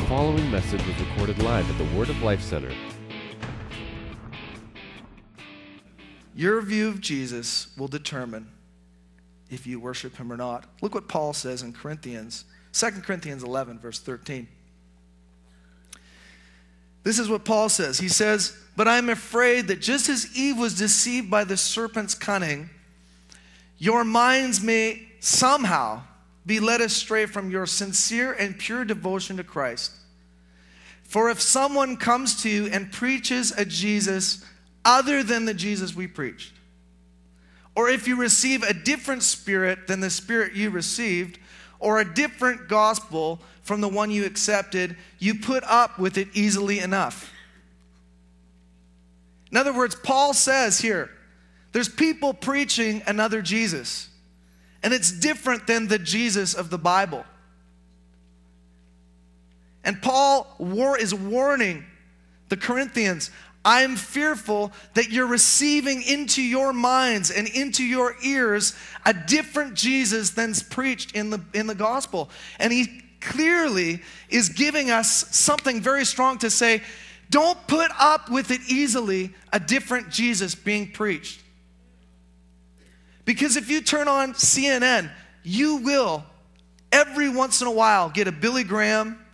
following message was recorded live at the Word of Life Center. Your view of Jesus will determine if you worship him or not. Look what Paul says in 2 Corinthians 11, verse 13. This is what Paul says. He says, "But I'm afraid that just as Eve was deceived by the serpent's cunning, your minds may somehow be led astray from your sincere and pure devotion to Christ. For if someone comes to you and preaches a Jesus other than the Jesus we preached, or if you receive a different spirit than the spirit you received, or a different gospel from the one you accepted, you put up with it easily enough." In other words, Paul says here, there's people preaching another Jesus, and it's different than the Jesus of the Bible. And Paul is warning the Corinthians, I'm fearful that you're receiving into your minds and into your ears a different Jesus than's preached in the gospel. And he clearly is giving us something very strong to say, don't put up with it easily, a different Jesus being preached. Because if you turn on CNN, you will every once in a while get a Billy Graham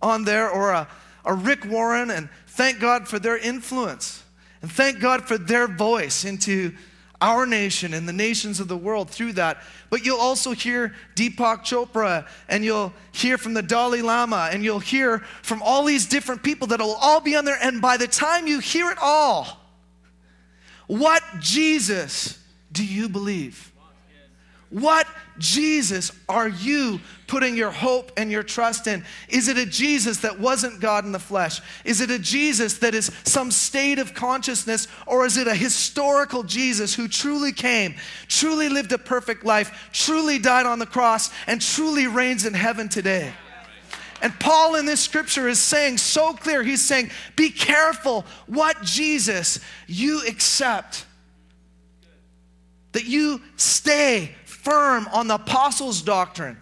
on there or a Rick Warren, and thank God for their influence. And thank God for their voice into our nation and the nations of the world through that. But you'll also hear Deepak Chopra, and you'll hear from the Dalai Lama, and you'll hear from all these different people that will all be on there. And by the time you hear it all, what Jesus do you believe? What Jesus are you putting your hope and your trust in? Is it a Jesus that wasn't God in the flesh? Is it a Jesus that is some state of consciousness? Or is it a historical Jesus who truly came, truly lived a perfect life, truly died on the cross, and truly reigns in heaven today? And Paul in this scripture is saying so clear, he's saying, be careful what Jesus you accept. That you stay firm on the apostles' doctrine,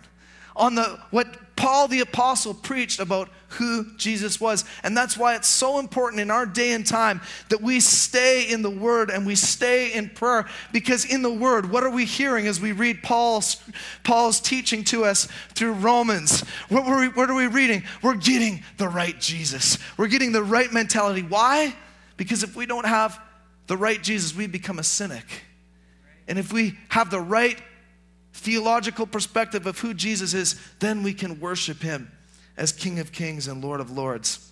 on what Paul the apostle preached about who Jesus was. And that's why it's so important in our day and time that we stay in the Word and we stay in prayer. Because in the Word, what are we hearing as we read Paul's teaching to us through Romans? What are we reading? We're getting the right Jesus. We're getting the right mentality. Why? Because if we don't have the right Jesus, we become a cynic. And if we have the right theological perspective of who Jesus is, then we can worship him as King of Kings and Lord of Lords.